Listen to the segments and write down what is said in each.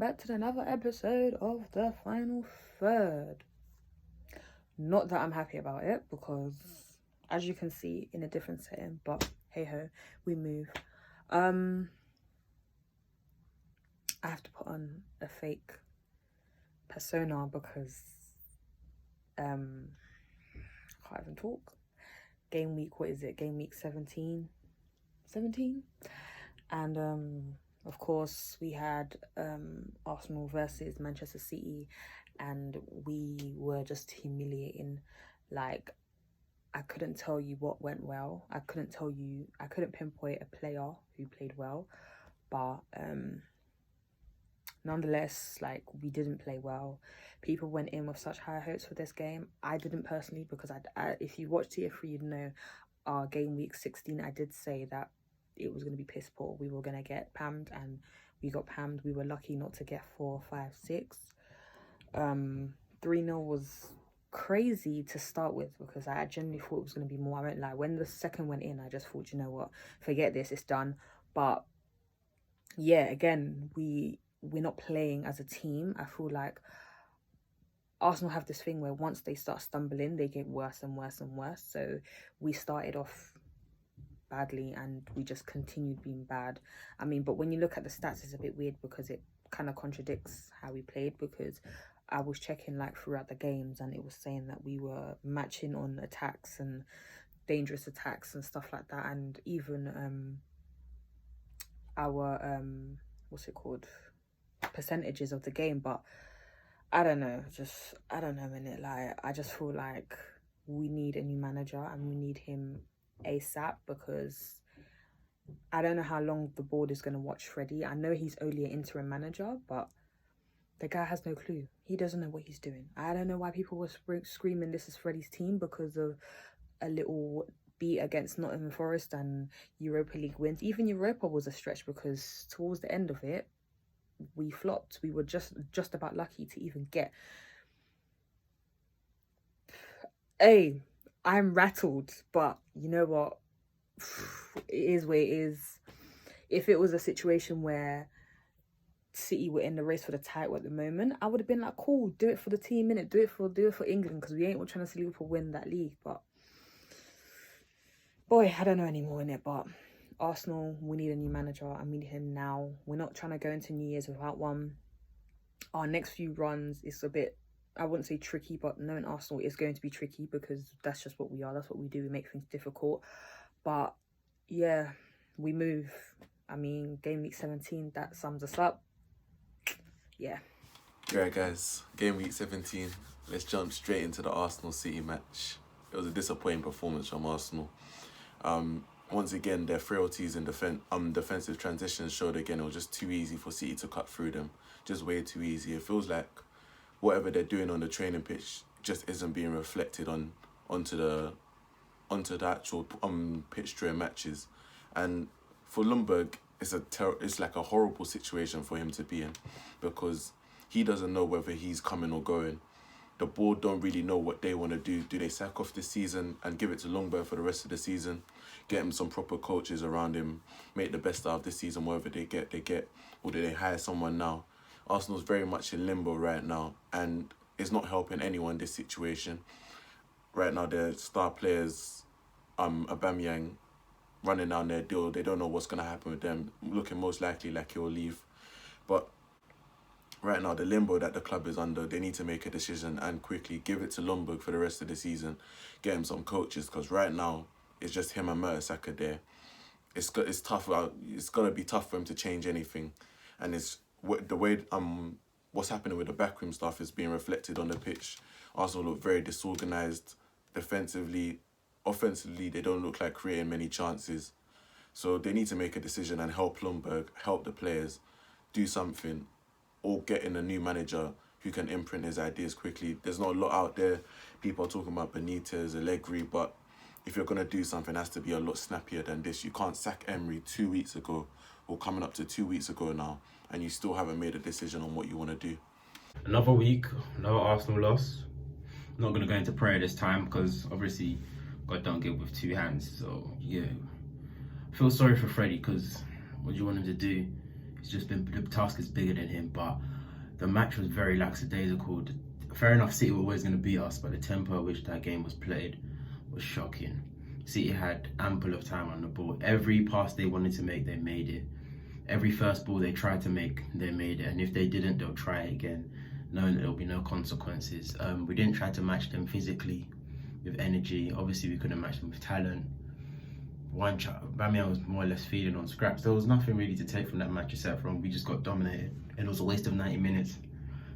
back to another episode of the Final Third. Not that I'm happy about it because, as you can see, in a different setting, but hey ho, we move. I have to put on a fake persona because I can't even talk. Game week, what is it? Game week 17? And of course, we had Arsenal versus Manchester City, and we were just humiliating. Like, I couldn't tell you what went well. I couldn't pinpoint a player who played well, but nonetheless, like, we didn't play well. People went in with such high hopes for this game. I didn't personally, because I if you watch Tier 3, you'd know our game week 16, I did say that it was going to be piss poor. We were going to get pammed, and we got pammed. We were lucky not to get 4, 5, 6. 3-0 was crazy to start with because I genuinely thought it was going to be more. I won't lie. When the second went in, I just thought, you know what, forget this, it's done. But yeah, again, we're not playing as a team. I feel like Arsenal have this thing where once they start stumbling, they get worse and worse and worse. So we started off badly and we just continued being bad. I mean, but when you look at the stats, it's a bit weird because it kind of contradicts how we played, because I was checking like throughout the games and it was saying that we were matching on attacks and dangerous attacks and stuff like that, and even our percentages of the game. But I don't know, innit? Like, I just feel like we need a new manager and we need him ASAP, because I don't know how long the board is going to watch Freddie. I know he's only an interim manager, but the guy has no clue. He doesn't know what he's doing. I don't know why people were screaming this is Freddie's team because of a little beat against Nottingham Forest and Europa League wins. Even Europa was a stretch because towards the end of it, we flopped. We were just about lucky to even get. Hey, I'm rattled, but you know what? It is what it is. If it was a situation where City were in the race for the title at the moment, I would have been like, cool, do it for the team, innit? Do it for England, because we ain't trying to see Liverpool win that league. But boy, I don't know anymore, innit? But Arsenal, we need a new manager and we need him now. We're not trying to go into New Year's without one. Our next few runs is a bit, I wouldn't say tricky, but knowing Arsenal is going to be tricky because that's just what we are. That's what we do. We make things difficult. But yeah, we move. I mean, game week 17, that sums us up. Yeah. Right, guys, game week 17. Let's jump straight into the Arsenal City match. It was a disappointing performance from Arsenal. Once again, their frailties in defensive transitions showed again. It was just too easy for City to cut through them. Just way too easy. It feels like whatever they're doing on the training pitch just isn't being reflected onto the actual pitch during matches. And for Ljungberg, it's like a horrible situation for him to be in, because he doesn't know whether he's coming or going. The board don't really know what they want to do. Do they sack off this season and give it to Ljungberg for the rest of the season? Get him some proper coaches around him, make the best out of this season, whatever they get. Or do they hire someone now? Arsenal's very much in limbo right now, and it's not helping anyone, this situation. Right now, their star players, Aubameyang, running down their deal. They don't know what's going to happen with them, looking most likely like he'll leave. But right now, the limbo that the club is under, they need to make a decision and quickly give it to Ljungberg for the rest of the season. Get him some coaches, because right now, it's just him and Mertesacker there. It's tough. It's going to be tough for him to change anything. And it's the way what's happening with the backroom stuff is being reflected on the pitch. Arsenal look very disorganised defensively. Offensively, they don't look like creating many chances. So they need to make a decision and help Ljungberg, help the players, do something, or get in a new manager who can imprint his ideas quickly. There's not a lot out there. People are talking about Benitez, Allegri, but if you're going to do something, it has to be a lot snappier than this. You can't sack Emery 2 weeks ago, or coming up to 2 weeks ago now, and you still haven't made a decision on what you want to do. Another week, another Arsenal loss. I'm not going to go into prayer this time because obviously God don't give with two hands. So yeah, I feel sorry for Freddie because what do you want him to do? The task is bigger than him. But the match was very lackadaisical. Fair enough, City were always going to beat us, but the tempo at which that game was played was shocking. City had ample of time on the ball. Every pass they wanted to make, they made it. Every first ball they tried to make, they made it. And if they didn't, they'll try it again, knowing that there'll be no consequences. We didn't try to match them physically with energy. Obviously, we couldn't match them with talent. Bamian was more or less feeding on scraps. There was nothing really to take from that match except from we just got dominated. And it was a waste of 90 minutes.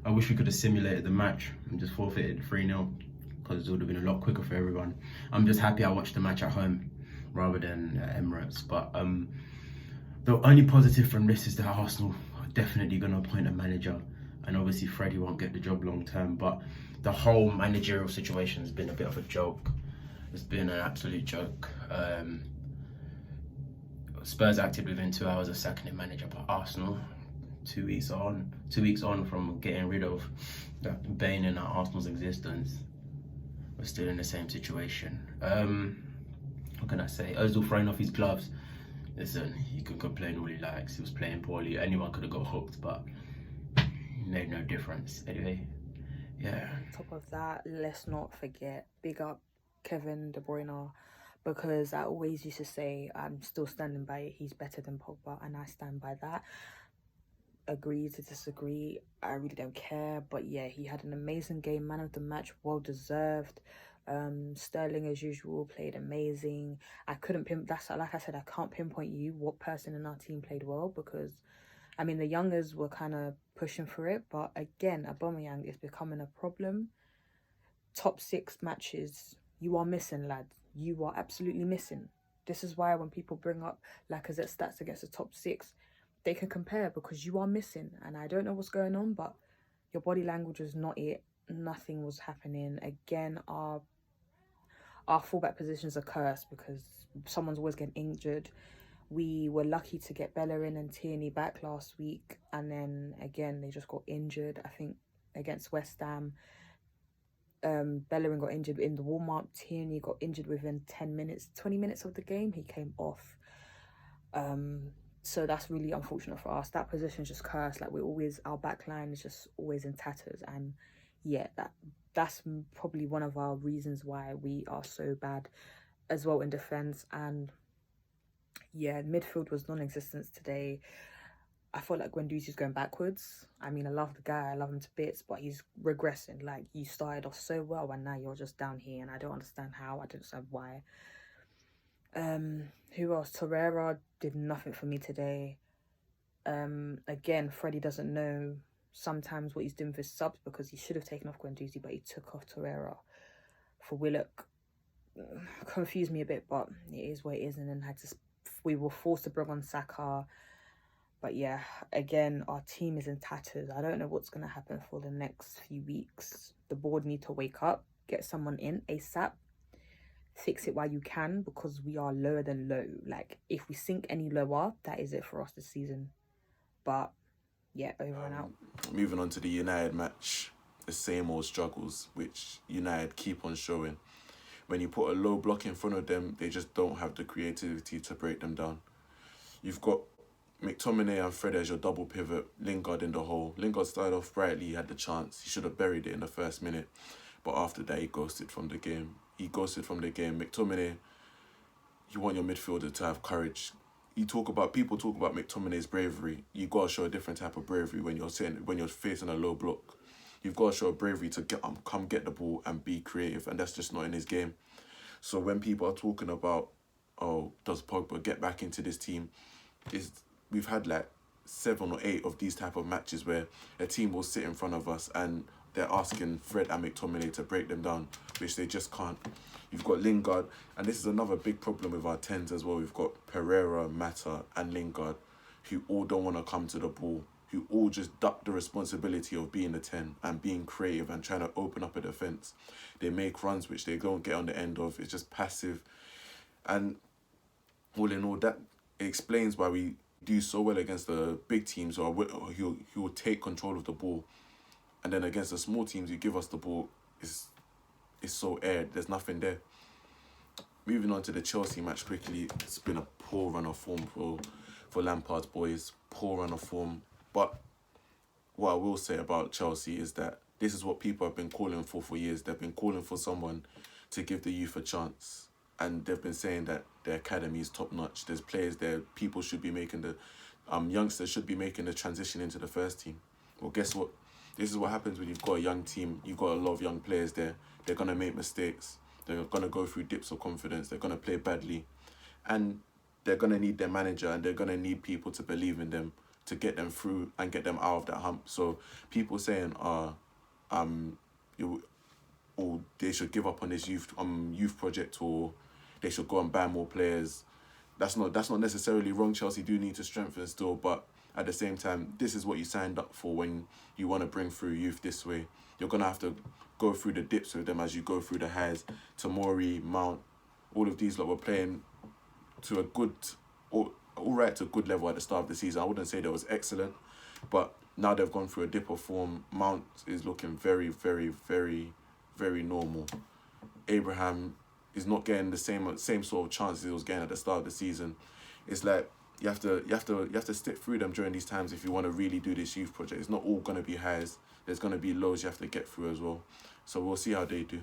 I wish we could have simulated the match and just forfeited 3-0 because it would have been a lot quicker for everyone. I'm just happy I watched the match at home rather than Emirates. But the only positive from this is that Arsenal are definitely going to appoint a manager, and obviously Freddie won't get the job long term. But the whole managerial situation has been a bit of a joke. It's been an absolute joke. Spurs acted within 2 hours of sacking the manager, but Arsenal, 2 weeks on from getting rid of that bane in Arsenal's existence, we're still in the same situation. What can I say? Ozil throwing off his gloves. Listen, he can complain all he likes. He was playing poorly. Anyone could have got hooked, but it made no difference. Anyway, yeah. On top of that, let's not forget, big up Kevin De Bruyne, because I always used to say, I'm still standing by it, he's better than Pogba, and I stand by that. Agree to disagree, I really don't care, but yeah, he had an amazing game, man of the match, well deserved. Sterling, as usual, played amazing. I couldn't like I said, I can't pinpoint you what person in our team played well, because I mean the youngers were kind of pushing for it, but again, Aubameyang is becoming a problem. Top 6 matches, you are missing, lads. You are absolutely missing. This is why when people bring up Lacazette's stats against the top 6, they can compare, because you are missing. And I don't know what's going on, but your body language was not it. Nothing was happening. Again, our fullback positions are cursed because someone's always getting injured. We were lucky to get Bellerin and Tierney back last week, and then again they just got injured. I think against West Ham, Bellerin got injured in the warm-up. Tierney got injured within 20 minutes of the game. He came off. So that's really unfortunate for us. That position is just cursed. Like our back line is just always in tatters. And yeah, that's probably one of our reasons why we are so bad as well in defence. And yeah, midfield was non-existent today. I felt like Guendouzi's going backwards. I mean, I love the guy, I love him to bits, but he's regressing. Like, you started off so well and now you're just down here, and I don't understand how, I don't understand why. Who else? Torreira did nothing for me today. Again, Freddie doesn't know sometimes what he's doing for his subs, because he should have taken off Guendouzi, but he took off Torreira for Willock. Confused me a bit, but it is what it is, and then we were forced to bring on Saka. But yeah, again, our team is in tatters. I don't know what's going to happen for the next few weeks. The board need to wake up, get someone in ASAP, fix it while you can, because we are lower than low. Like, if we sink any lower, that is it for us this season. But yeah, over and out. Moving on to the United match, the same old struggles which United keep on showing. When you put a low block in front of them, they just don't have the creativity to break them down. You've got McTominay and Fred as your double pivot, Lingard in the hole. Lingard started off brightly, he had the chance. He should have buried it in the first minute. But after that, he ghosted from the game. McTominay, you want your midfielder to have courage. People talk about McTominay's bravery. You got to show a different type of bravery when you're facing a low block. You've got to show bravery to come get the ball and be creative, and that's just not in his game. So when people are talking about, oh, does Pogba get back into this team, we've had like 7 or 8 of these type of matches where a team will sit in front of us and they're asking Fred and McTominay to break them down, which they just can't. You've got Lingard, and this is another big problem with our 10s as well. We've got Pereira, Mata and Lingard, who all don't want to come to the ball, who all just duck the responsibility of being a 10 and being creative and trying to open up a defence. They make runs which they don't get on the end of. It's just passive. And all in all, that explains why we do so well against the big teams, or who will take control of the ball. And then against the small teams, you give us the ball, it's so aired. There's nothing there. Moving on to the Chelsea match quickly, it's been a poor run of form for Lampard's boys. Poor run of form. But what I will say about Chelsea is that this is what people have been calling for years. They've been calling for someone to give the youth a chance. And they've been saying that their academy is top notch. There's players there. People should be making the, youngsters should be making the transition into the first team. Well, guess what? This is what happens when you've got a young team. You've got a lot of young players there. They're gonna make mistakes. They're gonna go through dips of confidence. They're gonna play badly, and they're gonna need their manager, and they're gonna need people to believe in them to get them through and get them out of that hump. So people saying, you, or they should give up on this youth project, or they should go and buy more players. That's not necessarily wrong. Chelsea do need to strengthen still, but at the same time, this is what you signed up for when you want to bring through youth this way. You're gonna have to go through the dips with them as you go through the highs. Tamori, Mount, all of these lot were playing to a good, all right to a good level at the start of the season. I wouldn't say that was excellent, but now they've gone through a dip of form. Mount is looking very, very, very, very normal. Abraham is not getting the same sort of chances he was getting at the start of the season. It's like you have to stick through them during these times if you want to really do this youth project. It's not all gonna be highs. There's gonna be lows you have to get through as well. So we'll see how they do.